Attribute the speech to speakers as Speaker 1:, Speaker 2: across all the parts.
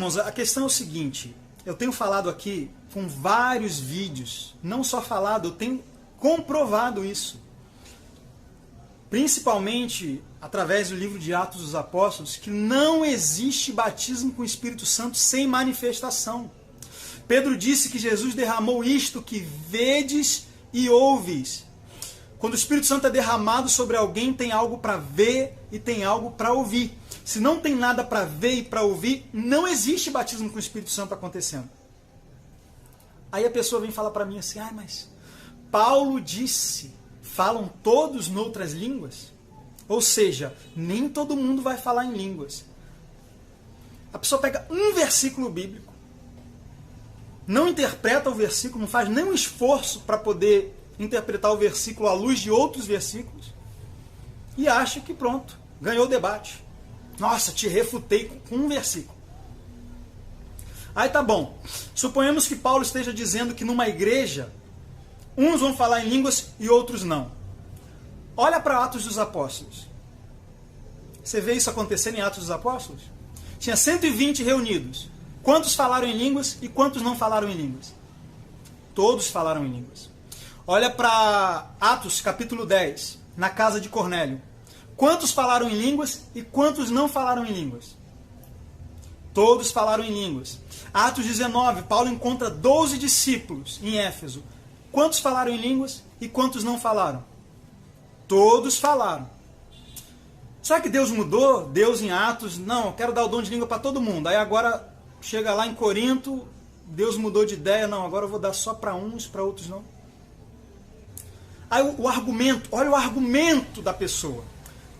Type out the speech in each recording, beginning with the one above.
Speaker 1: irmãos, a questão é o seguinte, eu tenho falado aqui com vários vídeos, não só falado, eu tenho comprovado isso. Principalmente através do livro de Atos dos Apóstolos, que não existe batismo com o Espírito Santo sem manifestação. Pedro disse que Jesus derramou isto que vedes e ouves. Quando o Espírito Santo é derramado sobre alguém, tem algo para ver e tem algo para ouvir. Se não tem nada para ver e para ouvir, não existe batismo com o Espírito Santo acontecendo. Aí a pessoa vem falar para mim assim, mas Paulo disse, falam todos noutras línguas? Ou seja, nem todo mundo vai falar em línguas. A pessoa pega um versículo bíblico, não interpreta o versículo, não faz nenhum esforço para poder interpretar o versículo à luz de outros versículos e acha que pronto, ganhou o debate. Nossa, te refutei com um versículo. Aí tá bom. Suponhamos que Paulo esteja dizendo que numa igreja, uns vão falar em línguas e outros não. Olha para Atos dos Apóstolos. Você vê isso acontecendo em Atos dos Apóstolos? Tinha 120 reunidos. Quantos falaram em línguas e quantos não falaram em línguas? Todos falaram em línguas. Olha para Atos capítulo 10, na casa de Cornélio. Quantos falaram em línguas e quantos não falaram em línguas? Todos falaram em línguas. Atos 19, Paulo encontra 12 discípulos em Éfeso. Quantos falaram em línguas e quantos não falaram? Todos falaram. Será que Deus mudou? Deus em Atos, não, eu quero dar o dom de língua para todo mundo. Aí agora chega lá em Corinto, Deus mudou de ideia, não, agora eu vou dar só para uns, para outros não. Aí o argumento, olha o argumento da pessoa.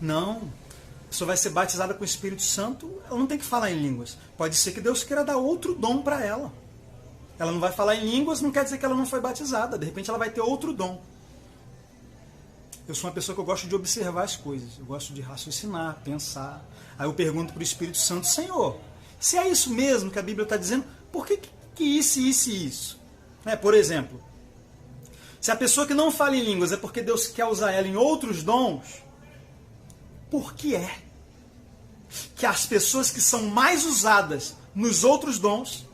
Speaker 1: Não, a pessoa vai ser batizada com o Espírito Santo, ela não tem que falar em línguas. Pode ser que Deus queira dar outro dom para ela. Ela não vai falar em línguas, não quer dizer que ela não foi batizada. De repente ela vai ter outro dom. Eu sou uma pessoa que eu gosto de observar as coisas. Eu gosto de raciocinar, pensar. Aí eu pergunto para o Espírito Santo, Senhor, se é isso mesmo que a Bíblia está dizendo, por que isso, isso e isso? Por exemplo, se a pessoa que não fala em línguas é porque Deus quer usar ela em outros dons, por que é que as pessoas que são mais usadas nos outros dons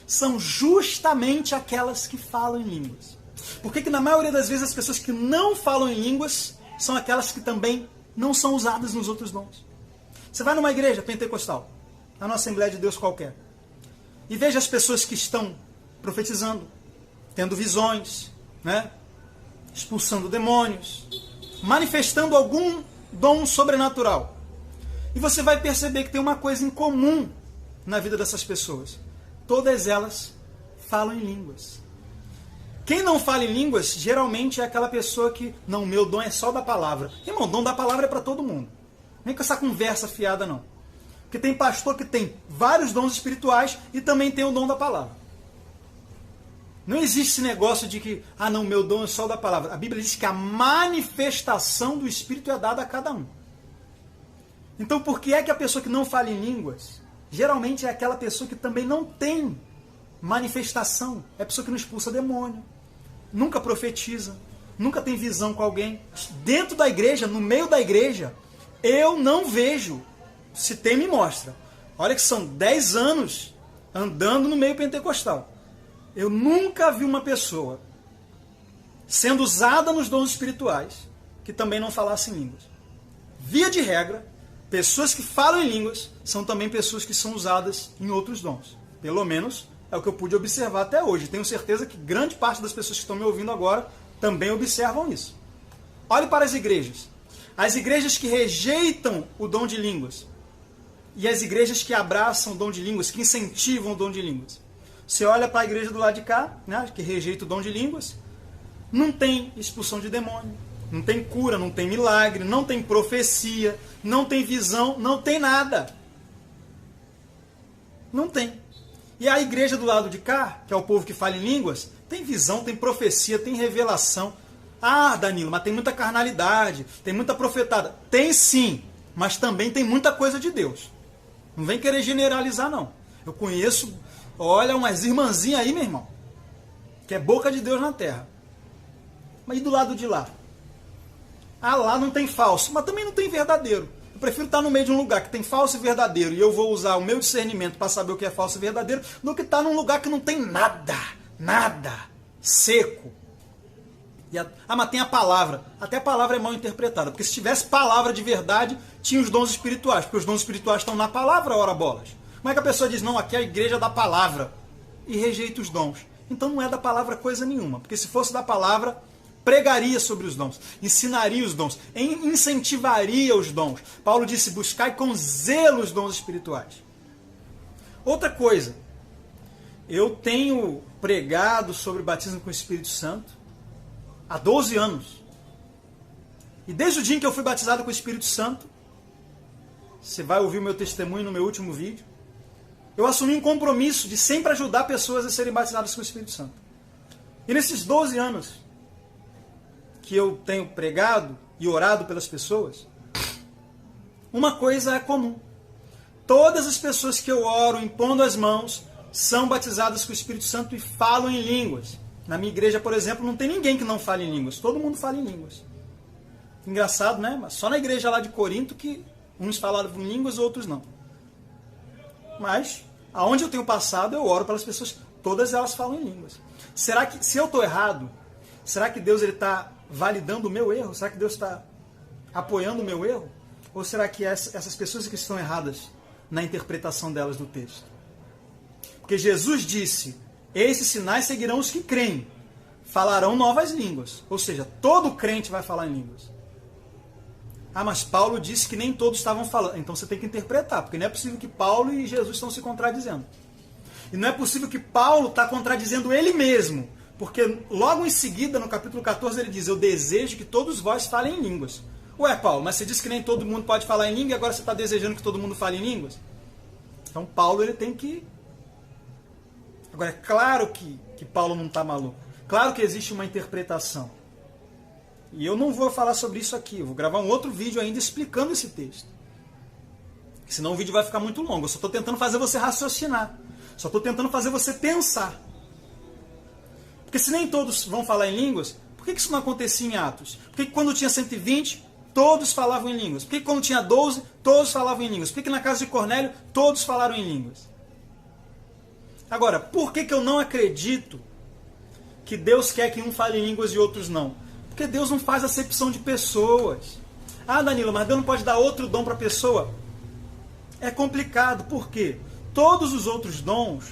Speaker 1: são justamente aquelas que falam em línguas? Por que na maioria das vezes as pessoas que não falam em línguas são aquelas que também não são usadas nos outros dons? Você vai numa igreja pentecostal, na nossa Assembleia de Deus qualquer, e veja as pessoas que estão profetizando, tendo visões, expulsando demônios, manifestando algum dom sobrenatural. E você vai perceber que tem uma coisa em comum na vida dessas pessoas. Todas elas falam em línguas. Quem não fala em línguas, geralmente é aquela pessoa que, não, meu dom é só da palavra. Irmão, o dom da palavra é para todo mundo. Nem com essa conversa fiada, não. Porque tem pastor que tem vários dons espirituais e também tem o dom da palavra. Não existe esse negócio de que, não, meu dom é só da palavra. A Bíblia diz que a manifestação do Espírito é dada a cada um. Então, por que é que a pessoa que não fala em línguas, geralmente é aquela pessoa que também não tem manifestação? É a pessoa que não expulsa demônio, nunca profetiza, nunca tem visão com alguém. Dentro da igreja, no meio da igreja, eu não vejo. Se tem, me mostra. Olha que são 10 anos andando no meio pentecostal. Eu nunca vi uma pessoa sendo usada nos dons espirituais que também não falasse em línguas. Via de regra, pessoas que falam em línguas são também pessoas que são usadas em outros dons. Pelo menos é o que eu pude observar até hoje. Tenho certeza que grande parte das pessoas que estão me ouvindo agora também observam isso. Olhe para as igrejas. As igrejas que rejeitam o dom de línguas e as igrejas que abraçam o dom de línguas, que incentivam o dom de línguas. Você olha para a igreja do lado de cá, que rejeita o dom de línguas, não tem expulsão de demônio, não tem cura, não tem milagre, não tem profecia, não tem visão, não tem nada. Não tem. E a igreja do lado de cá, que é o povo que fala em línguas, tem visão, tem profecia, tem revelação. Danilo, mas tem muita carnalidade, tem muita profetada. Tem sim, mas também tem muita coisa de Deus. Não vem querer generalizar, não. Eu conheço, olha, umas irmãzinhas aí, meu irmão, que é boca de Deus na terra. Mas e do lado de lá? Lá não tem falso, mas também não tem verdadeiro. prefiro estar no meio de um lugar que tem falso e verdadeiro, e eu vou usar o meu discernimento para saber o que é falso e verdadeiro, do que estar num lugar que não tem nada, seco. Mas tem a palavra. Até a palavra é mal interpretada, porque se tivesse palavra de verdade, tinha os dons espirituais, porque os dons espirituais estão na palavra, ora bolas. Como é que a pessoa diz, não, aqui é a igreja da palavra, e rejeita os dons? Então não é da palavra coisa nenhuma, porque se fosse da palavra, pregaria sobre os dons, ensinaria os dons, incentivaria os dons. Paulo disse, buscai com zelo os dons espirituais. Outra coisa, eu tenho pregado sobre o batismo com o Espírito Santo há 12 anos. E desde o dia em que eu fui batizado com o Espírito Santo, você vai ouvir o meu testemunho no meu último vídeo, eu assumi um compromisso de sempre ajudar pessoas a serem batizadas com o Espírito Santo. E nesses 12 anos que eu tenho pregado e orado pelas pessoas, uma coisa é comum. Todas as pessoas que eu oro impondo as mãos são batizadas com o Espírito Santo e falam em línguas. Na minha igreja, por exemplo, não tem ninguém que não fale em línguas. Todo mundo fala em línguas. Engraçado, né? Mas só na igreja lá de Corinto que uns falavam em línguas, outros não. Mas, aonde eu tenho passado, eu oro pelas pessoas. Todas elas falam em línguas. Será que, se eu estou errado, será que Deus está validando o meu erro? Será que Deus está apoiando o meu erro? Ou será que essas pessoas que estão erradas na interpretação delas do texto? Porque Jesus disse, esses sinais seguirão os que creem, falarão novas línguas. Ou seja, todo crente vai falar em línguas. Ah, mas Paulo disse que nem todos estavam falando. Então você tem que interpretar, porque não é possível que Paulo e Jesus estão se contradizendo. E não é possível que Paulo está contradizendo ele mesmo. Porque logo em seguida, no capítulo 14, ele diz, eu desejo que todos vós falem em línguas. Ué, Paulo, mas você disse que nem todo mundo pode falar em língua e agora você está desejando que todo mundo fale em línguas? Então Paulo ele tem que... Agora, é claro que Paulo não está maluco. Claro que existe uma interpretação. E eu não vou falar sobre isso aqui. Eu vou gravar um outro vídeo ainda explicando esse texto. Senão o vídeo vai ficar muito longo. Eu só estou tentando fazer você raciocinar. Só estou tentando fazer você pensar. Porque se nem todos vão falar em línguas, por que isso não acontecia em Atos? Por que quando tinha 120, todos falavam em línguas? Por que quando tinha 12, todos falavam em línguas? Por que na casa de Cornélio, todos falaram em línguas? Agora, por que eu não acredito que Deus quer que um fale em línguas e outros não? Porque Deus não faz acepção de pessoas. Ah, Danilo, mas Deus não pode dar outro dom para a pessoa? É complicado, por quê? Todos os outros dons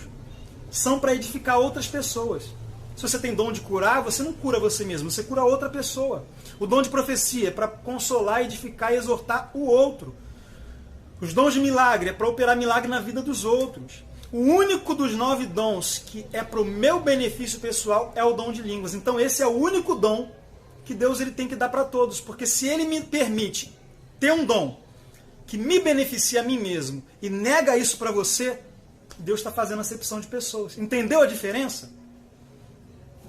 Speaker 1: são para edificar outras pessoas. Se você tem dom de curar, você não cura você mesmo, você cura outra pessoa. O dom de profecia é para consolar, edificar e exortar o outro. Os dons de milagre é para operar milagre na vida dos outros. O único dos 9 dons que é para o meu benefício pessoal é o dom de línguas. Então esse é o único dom que Deus ele tem que dar para todos. Porque se ele me permite ter um dom que me beneficia a mim mesmo e nega isso para você, Deus está fazendo acepção de pessoas. Entendeu a diferença?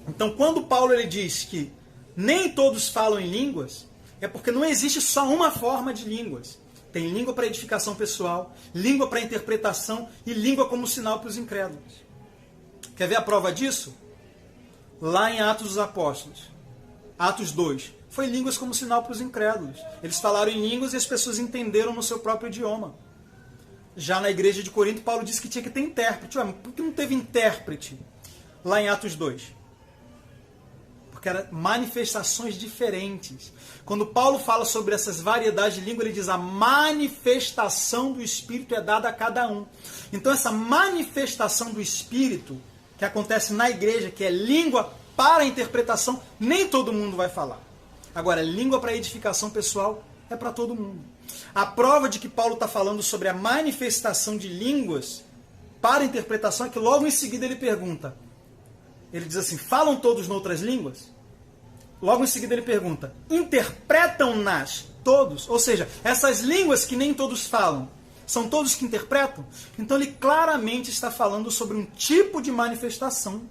Speaker 1: Então quando Paulo ele diz que nem todos falam em línguas, é porque não existe só uma forma de línguas. Tem língua para edificação pessoal, língua para interpretação e língua como sinal para os incrédulos. Quer ver a prova disso? Lá em Atos dos Apóstolos, Atos 2, foi línguas como sinal para os incrédulos. Eles falaram em línguas e as pessoas entenderam no seu próprio idioma. Já na igreja de Corinto, Paulo disse que tinha que ter intérprete. Ué, por que não teve intérprete lá em Atos 2? Porque eram manifestações diferentes. Quando Paulo fala sobre essas variedades de língua, ele diz a manifestação do Espírito é dada a cada um. Então essa manifestação do Espírito, que acontece na igreja, que é língua para interpretação, nem todo mundo vai falar. Agora, língua para edificação pessoal é para todo mundo. A prova de que Paulo está falando sobre a manifestação de línguas para interpretação é que logo em seguida ele pergunta, ele diz assim, falam todos noutras línguas? Logo em seguida ele pergunta, interpretam-nas todos? Ou seja, essas línguas que nem todos falam, são todos que interpretam? Então ele claramente está falando sobre um tipo de manifestação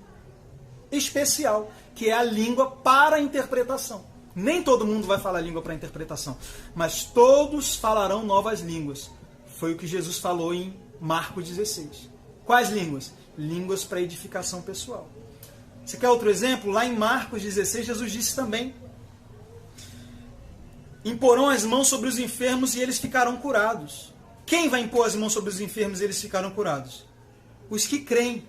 Speaker 1: especial, que é a língua para a interpretação. Nem todo mundo vai falar língua para interpretação, mas todos falarão novas línguas. Foi o que Jesus falou em Marcos 16. Quais línguas? Línguas para edificação pessoal. Você quer outro exemplo? Lá em Marcos 16, Jesus disse também imporão as mãos sobre os enfermos e eles ficarão curados. Quem vai impor as mãos sobre os enfermos e eles ficarão curados? Os que creem.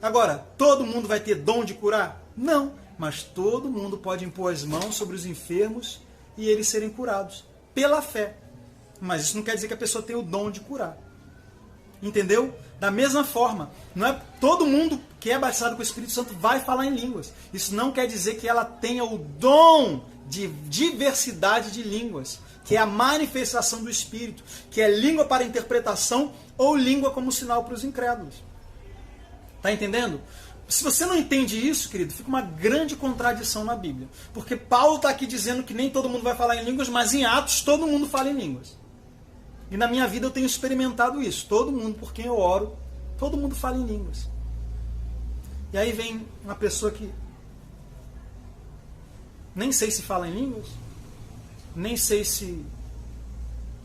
Speaker 1: Agora, todo mundo vai ter dom de curar? Não, mas todo mundo pode impor as mãos sobre os enfermos e eles serem curados, pela fé. Mas isso não quer dizer que a pessoa tem o dom de curar. Entendeu? Da mesma forma, não é todo mundo que é batizado com o Espírito Santo vai falar em línguas. Isso não quer dizer que ela tenha o dom de diversidade de línguas, que é a manifestação do Espírito, que é língua para interpretação ou língua como sinal para os incrédulos. Está entendendo? Se você não entende isso, querido, fica uma grande contradição na Bíblia. Porque Paulo está aqui dizendo que nem todo mundo vai falar em línguas, mas em Atos todo mundo fala em línguas. E na minha vida eu tenho experimentado isso. Todo mundo por quem eu oro, todo mundo fala em línguas. E aí vem uma pessoa que nem sei se fala em línguas, nem sei se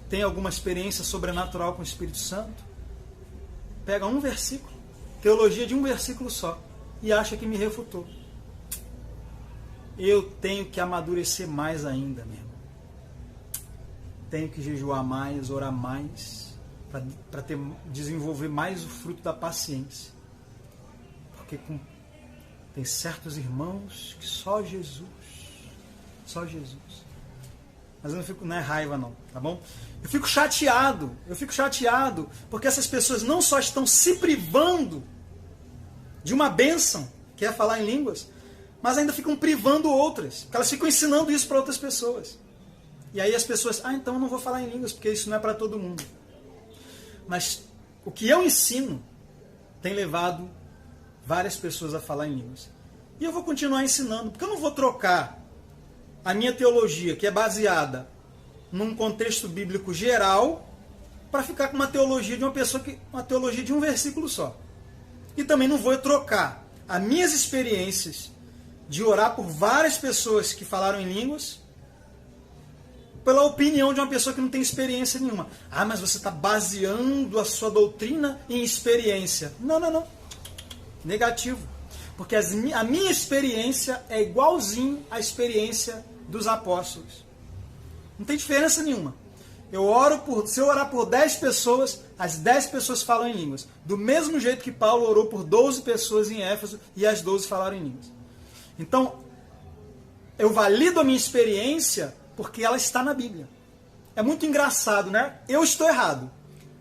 Speaker 1: tem alguma experiência sobrenatural com o Espírito Santo. Pega um versículo, teologia de um versículo só, e acha que me refutou. Eu tenho que amadurecer mais ainda, meu irmão. Tenho que jejuar mais, orar mais, para desenvolver mais o fruto da paciência. Porque tem certos irmãos que só Jesus. Mas eu não fico, não é raiva não, tá bom? Eu fico chateado, porque essas pessoas não só estão se privando de uma bênção, que é falar em línguas, mas ainda ficam privando outras, porque elas ficam ensinando isso para outras pessoas. E aí as pessoas, então eu não vou falar em línguas, porque isso não é para todo mundo. Mas o que eu ensino tem levado várias pessoas a falar em línguas. E eu vou continuar ensinando, porque eu não vou trocar a minha teologia, que é baseada num contexto bíblico geral, para ficar com uma teologia de uma pessoa uma teologia de um versículo só. E também não vou trocar as minhas experiências de orar por várias pessoas que falaram em línguas pela opinião de uma pessoa que não tem experiência nenhuma. Mas você está baseando a sua doutrina em experiência. Não. Negativo. Porque a minha experiência é igualzinho à experiência dos apóstolos. Não tem diferença nenhuma. Se eu orar por 10 pessoas, as 10 pessoas falam em línguas. Do mesmo jeito que Paulo orou por 12 pessoas em Éfeso e as 12 falaram em línguas. Então, eu valido a minha experiência porque ela está na Bíblia. É muito engraçado, né? Eu estou errado.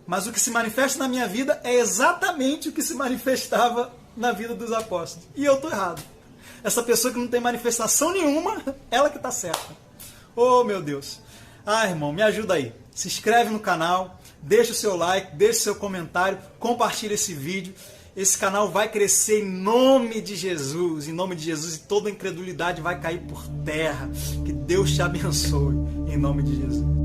Speaker 1: Mas o que se manifesta na minha vida é exatamente o que se manifestava na vida dos apóstolos. E eu estou errado. Essa pessoa que não tem manifestação nenhuma, ela que está certa. Oh, meu Deus. Irmão, me ajuda aí. Se inscreve no canal, deixa o seu like, deixa o seu comentário, compartilha esse vídeo. Esse canal vai crescer em nome de Jesus, e toda incredulidade vai cair por terra. Que Deus te abençoe, em nome de Jesus.